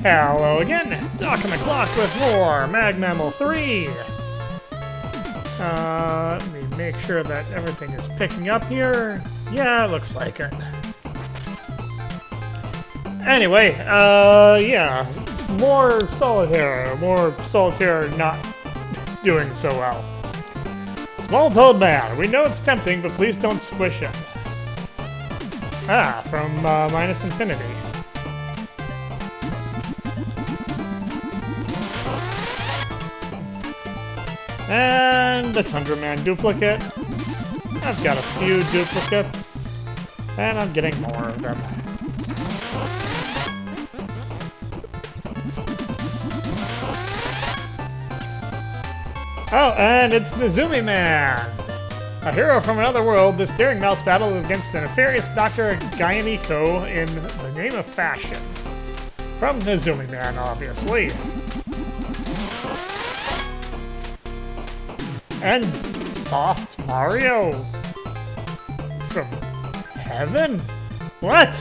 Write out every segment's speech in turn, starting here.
Hello again, Doc and the Clock with more MAGMML3. Let me make sure that everything is picking up here. Yeah, it looks like it. Anyway, yeah, more solitaire not doing so well. Small Toad Man, we know it's tempting, but please don't squish it. Ah, from Minus Infinity. And the Tundra Man duplicate. I've got a few duplicates, and I'm getting more of them. Oh, and it's Nezumi Man! A hero from another world, this daring mouse battle against the nefarious Dr. Gaiamiko in the name of fashion. From Nezumi Man, obviously. And Soft Mario? From heaven? What?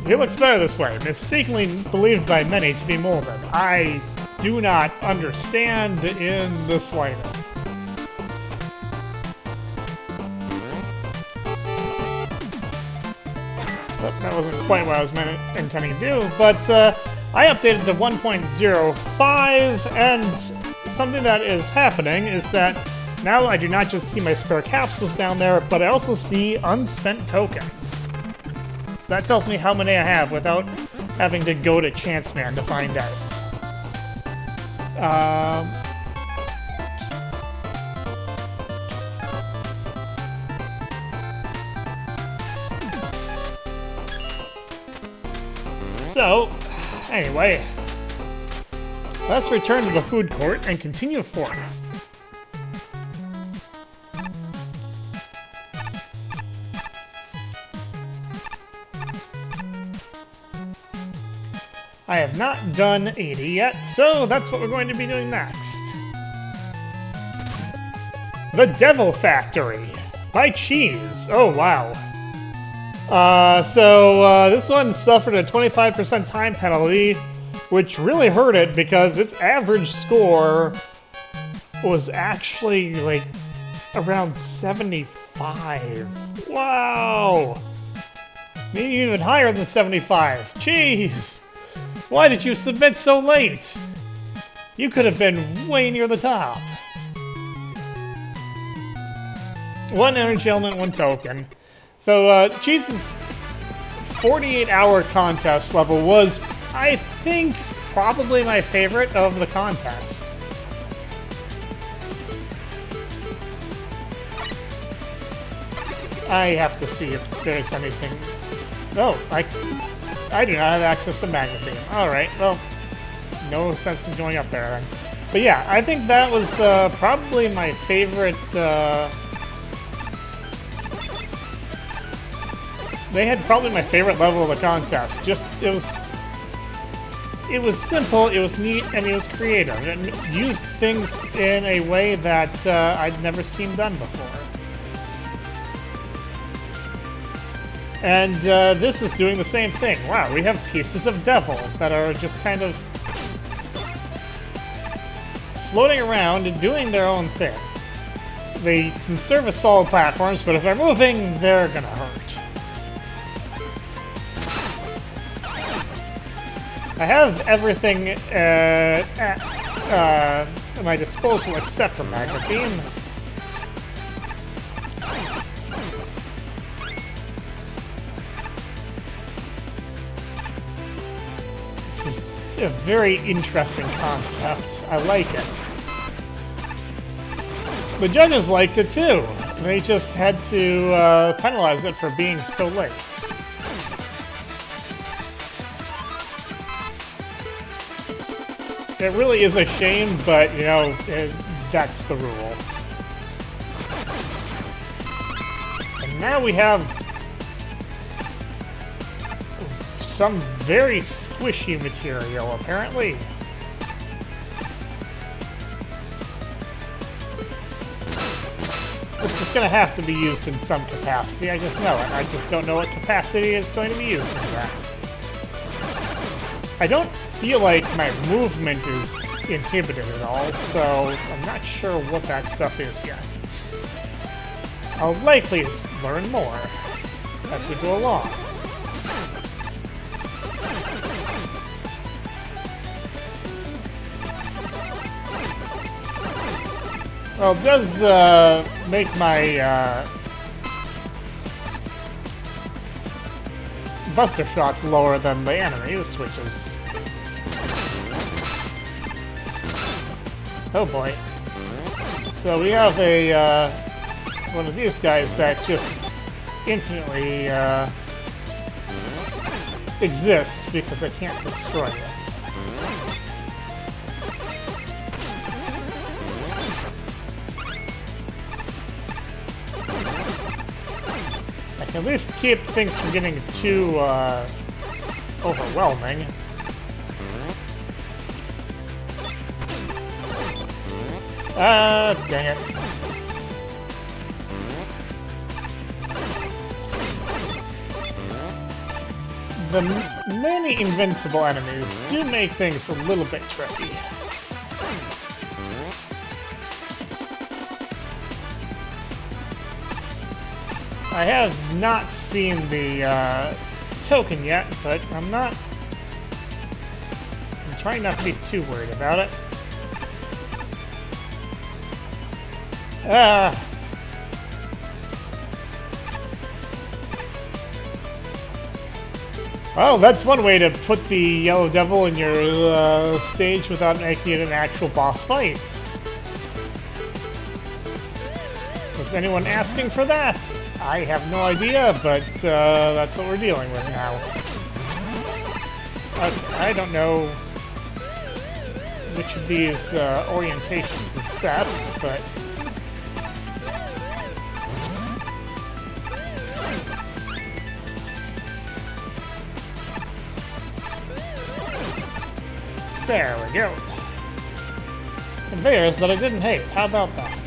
He looks better this way, mistakenly believed by many to be molded. I do not understand in the slightest. But that wasn't quite what I was intending to do, but I updated to 1.05, and something that is happening is that now I do not just see my spare capsules down there, but I also see unspent tokens. So that tells me how many I have without having to go to Chance Man to find out. So, anyway, let's return to the food court and continue forth. I have not done 80 yet, so that's what we're going to be doing next. The Devil Factory by Cheez. Oh, wow. This one suffered a 25% time penalty, which really hurt it because its average score was actually, like, around 75. Wow! Maybe even higher than 75. Jeez! Why did you submit so late? You could have been way near the top. One energy element, one token. So, Cheez's 48-hour contest level was, I think, probably my favorite of the contest. I have to see if there's anything... Oh, I do not have access to Magma. Alright, well, no sense in going up there then. But yeah, I think that was probably my favorite... They had probably my favorite level of the contest. Just, it was simple, it was neat, and it was creative. It used things in a way that I'd never seen done before. And this is doing the same thing. Wow, we have pieces of Devil that are just kind of floating around and doing their own thing. They can serve as solid platforms, but if they're moving, they're gonna hurt. I have everything at my disposal except for Magma Beam. This is a very interesting concept. I like it. The judges liked it too. They just had to penalize it for being so late. It really is a shame, but, you know, that's the rule. And now we have some very squishy material, apparently. This is going to have to be used in some capacity, I just know it. I just don't know what capacity it's going to be used in that. I don't feel like my movement is inhibited at all, so I'm not sure what that stuff is yet. I'll likely learn more as we go along. Well, it does make my buster shots lower than the enemies, which is... Oh boy. So we have a one of these guys that just infinitely exists because I can't destroy it. I can at least keep things from getting too overwhelming. Dang it. The many invincible enemies do make things a little bit tricky. I have not seen the token yet, but I'm trying not to be too worried about it. Well, that's one way to put the Yellow Devil in your stage without making it an actual boss fight. Was anyone asking for that? I have no idea, but that's what we're dealing with now. I don't know which of these orientations is best, but... There we go. Conveyors that I didn't hate. How about that?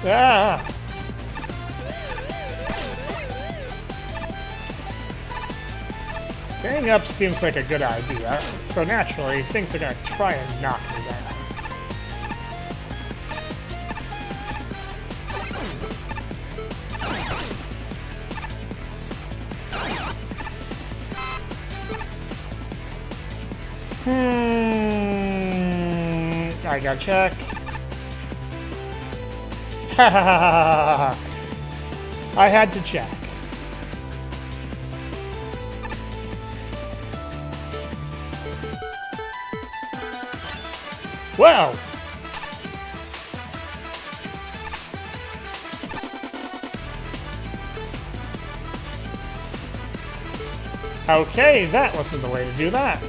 Ah! Staying up seems like a good idea, so naturally, things are gonna try and knock me down. I gotta check. I had to check. Well. Okay, that wasn't the way to do that.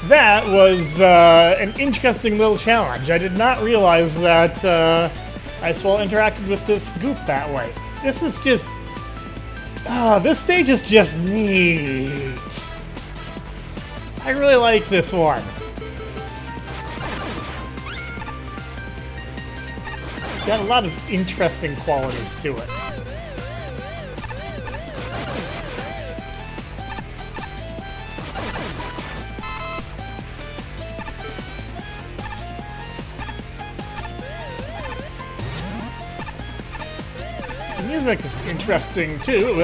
That was an interesting little challenge. I did not realize that Icewall interacted with this goop that way. This is just... this stage is just neat. I really like this one. Got a lot of interesting qualities to it. Music is interesting too.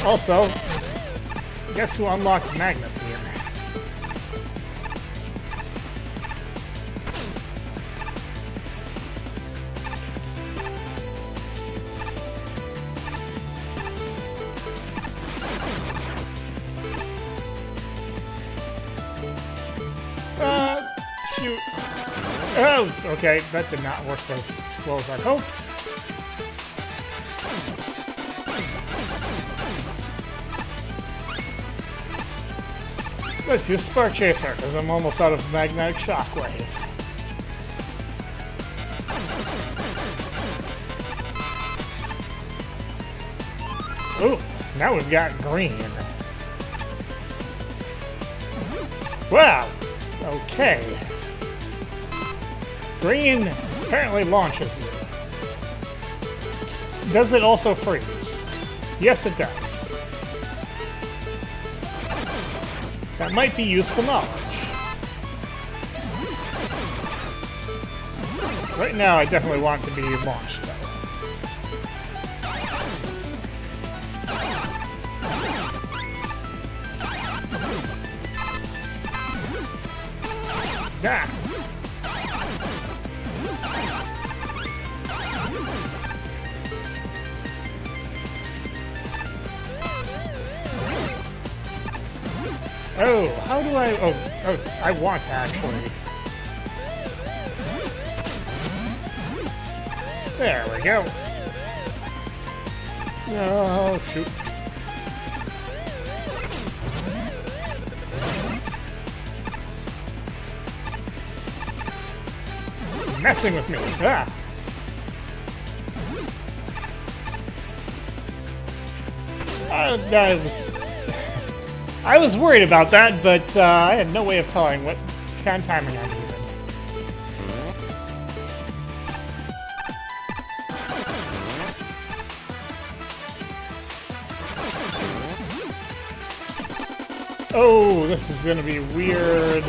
Also, guess who unlocked Magnet here? Shoot. Oh, okay, that did not work as well as I'd hoped. Let's use Spark Chaser, because I'm almost out of Magnetic Shockwave. Ooh, now we've got green. Wow, okay. Green apparently launches you. Does it also freeze? Yes, it does. That might be useful knowledge. Right now, I definitely want it to be launched, though. Yeah. Oh, how do I... Oh, I want to actually... There we go. Oh, shoot. Messing with me. Ah. I was worried about that, but I had no way of telling what kind of timing I needed. Oh, this is gonna be weird,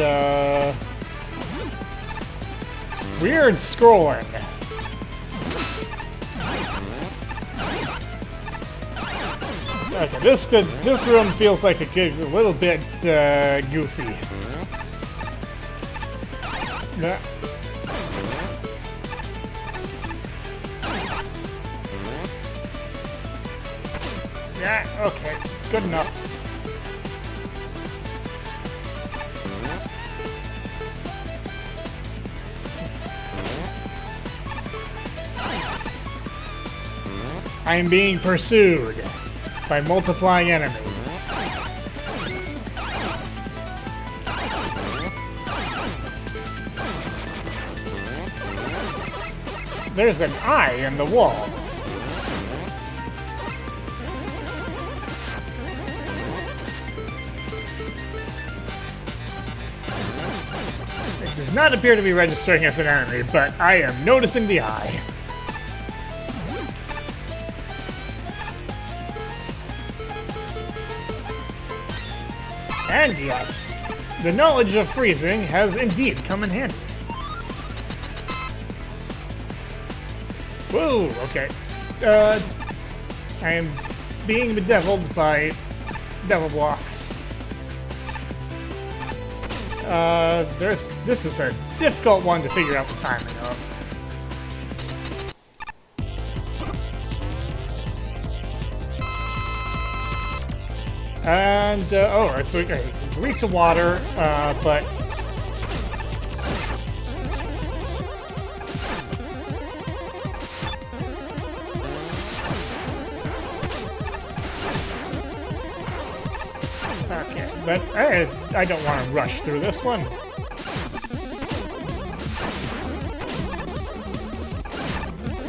weird scrolling. Okay, this room feels like it could be a little bit goofy. Yeah. Yeah, okay, good enough. I am being pursued by multiplying enemies. There's an eye in the wall. It does not appear to be registering as an enemy, but I am noticing the eye. And yes, the knowledge of freezing has indeed come in handy. Whoa, okay. I am being bedeviled by devil blocks. This is a difficult one to figure out the timing of. And, oh, it's weak to water, but... Okay, but I don't want to rush through this one.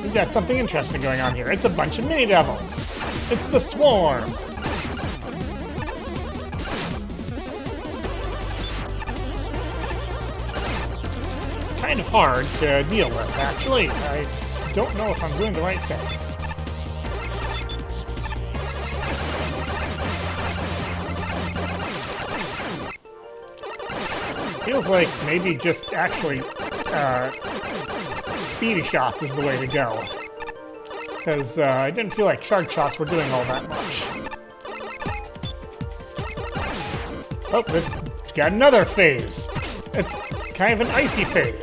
We've got something interesting going on here. It's a bunch of mini-devils. It's the swarm. Kind of hard to deal with, actually. I don't know if I'm doing the right thing. Feels like maybe just actually speedy shots is the way to go. Because I didn't feel like charge shots were doing all that much. Oh, it's got another phase. It's kind of an icy phase.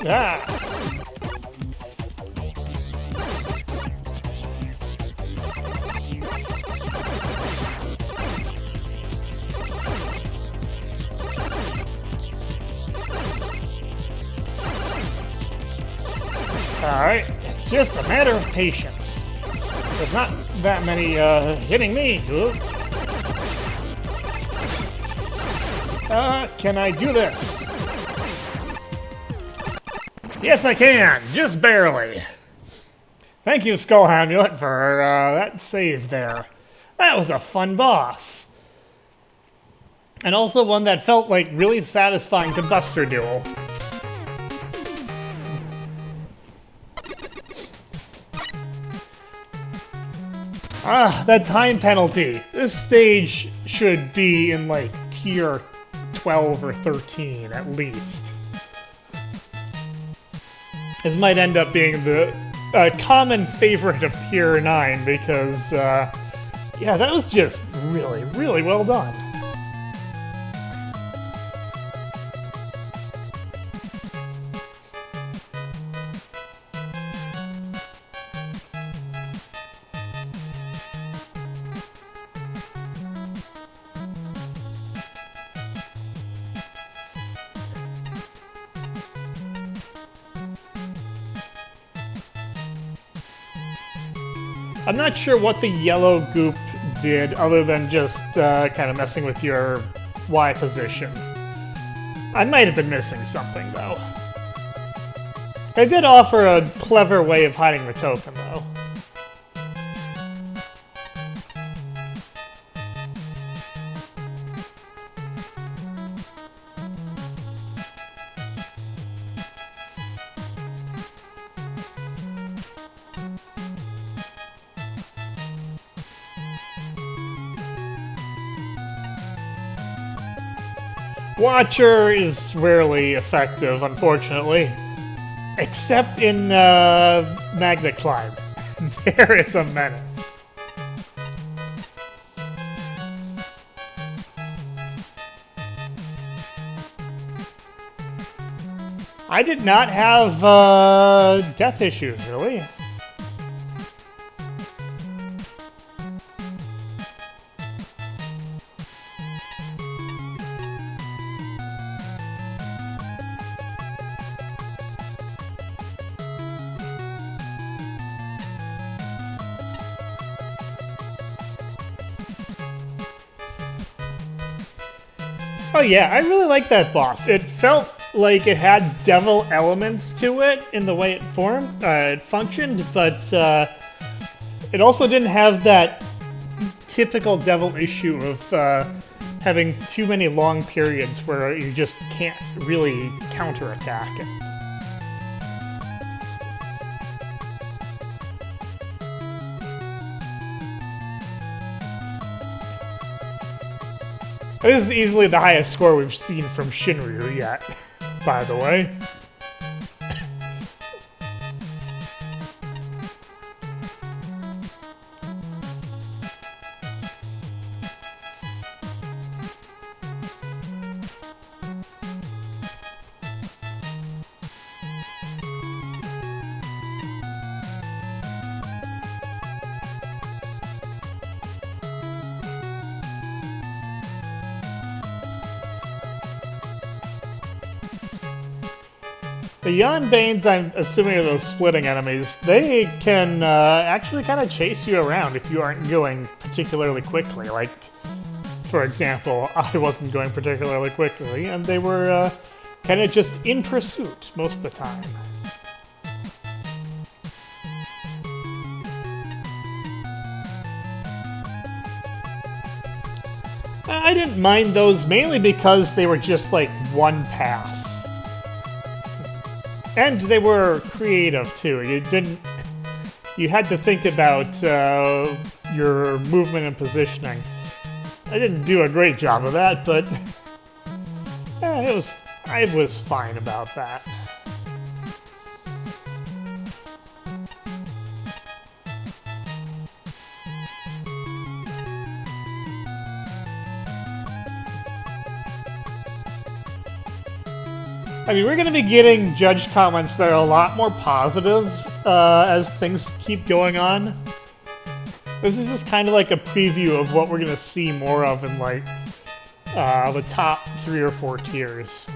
Ah. All right. just a matter of patience. There's not that many hitting me. Can I do this? Yes, I can. Just barely. Thank you, Skull Amulet, for that save there. That was a fun boss. And also one that felt like really satisfying to Buster Duel. Ah, that time penalty. This stage should be in like tier 12 or 13 at least. This might end up being the common favorite of tier 9 because, yeah, that was just really, really well done. I'm not sure what the yellow goop did other than just kind of messing with your Y position. I might have been missing something, though. It did offer a clever way of hiding the token, though. Watcher is rarely effective, unfortunately. Except in Magna Climb. There it's a menace. I did not have death issues, really. Oh yeah, I really like that boss. It felt like it had devil elements to it in the way it functioned, but it also didn't have that typical devil issue of having too many long periods where you just can't really counterattack it. This is easily the highest score we've seen from Shinryu yet, by the way. The Yanbanes, I'm assuming, are those splitting enemies. They can actually kind of chase you around if you aren't going particularly quickly. Like, for example, I wasn't going particularly quickly, and they were kind of just in pursuit most of the time. I didn't mind those mainly because they were just like one pass. And they were creative too. You had to think about your movement and positioning. I didn't do a great job of that, but yeah, I was fine about that. I mean, we're going to be getting judge comments that are a lot more positive as things keep going on. This is just kind of like a preview of what we're going to see more of in, like, the top 3 or 4 tiers.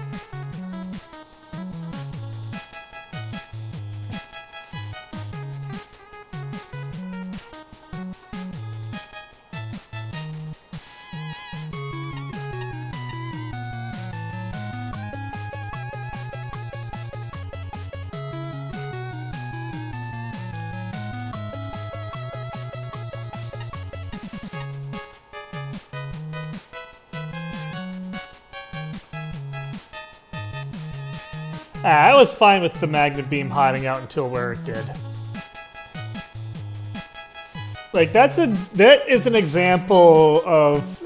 I was fine with the magnet beam hiding out until where it did. Like, that is an example of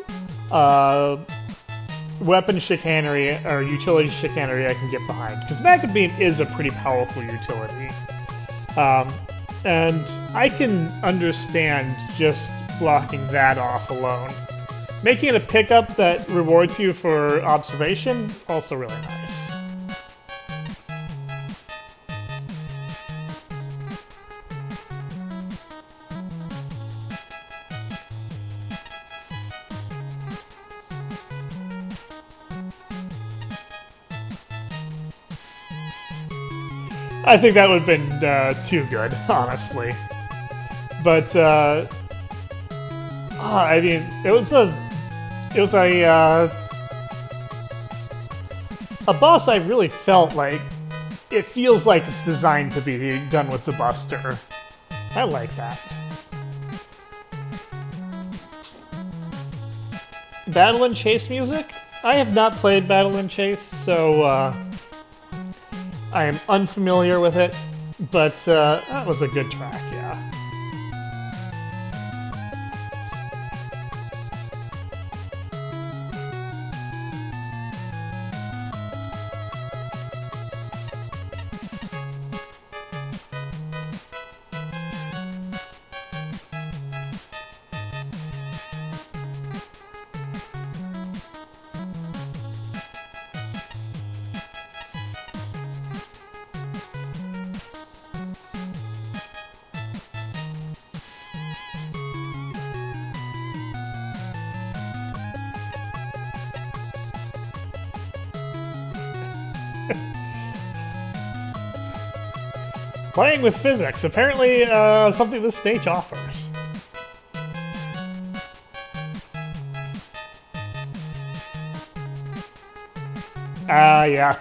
weapon chicanery or utility chicanery I can get behind. Because magnet beam is a pretty powerful utility. And I can understand just blocking that off alone. Making it a pickup that rewards you for observation, also really nice. I think that would have been too good, honestly. But I mean, it was a boss I really felt like it feels like it's designed to be done with the Buster. I like that. Battle and Chase music? I have not played Battle and Chase, so I am unfamiliar with it, but that was a good track, yeah. Playing with physics, apparently something this stage offers. Yeah.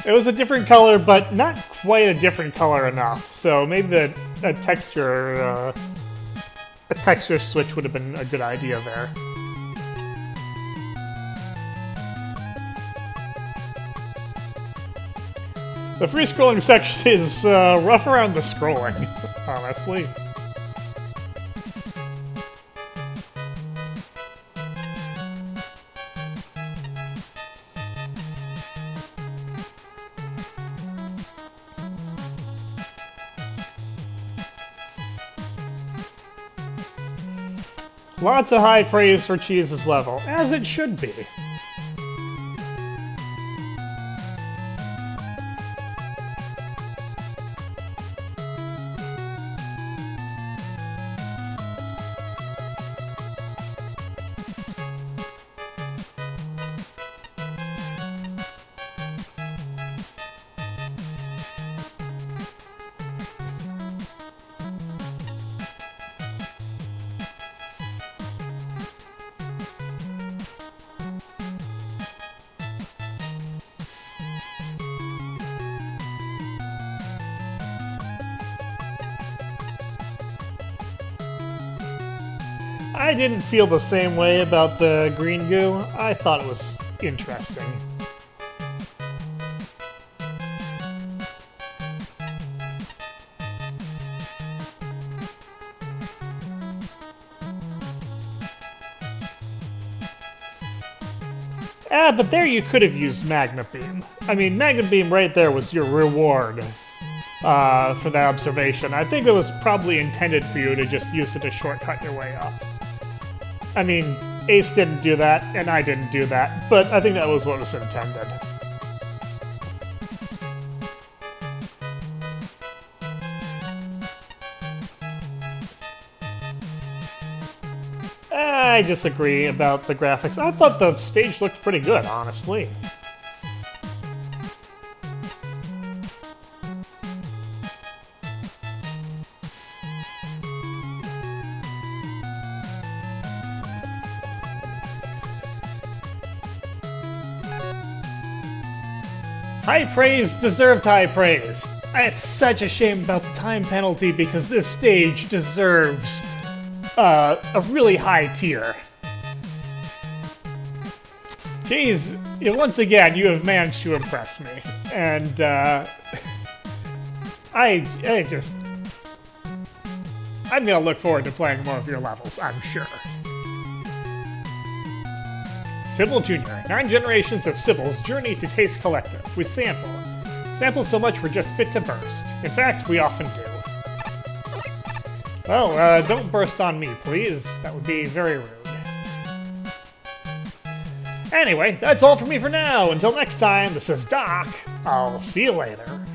It was a different color, but not quite a different color enough. So maybe a texture switch would have been a good idea there. The free-scrolling section is rough around the scrolling, honestly. Lots of high praise for Cheez's level, as it should be. I didn't feel the same way about the green goo. I thought it was interesting. But there you could have used Magnet Beam. I mean, Magnet Beam right there was your reward for that observation. I think it was probably intended for you to just use it to shortcut your way up. I mean, Ace didn't do that, and I didn't do that, but I think that was what was intended. I disagree about the graphics. I thought the stage looked pretty good, honestly. High praise deserved high praise. It's such a shame about the time penalty because this stage deserves a really high tier. Cheez, once again, you have managed to impress me. And, I'm gonna look forward to playing more of your levels, I'm sure. Sybil Jr. 9 generations of Sybil's journey to Taste Collective. We sample. Sample so much we're just fit to burst. In fact, we often do. Well, don't burst on me, please. That would be very rude. Anyway, that's all from me for now. Until next time, this is Doc. I'll see you later.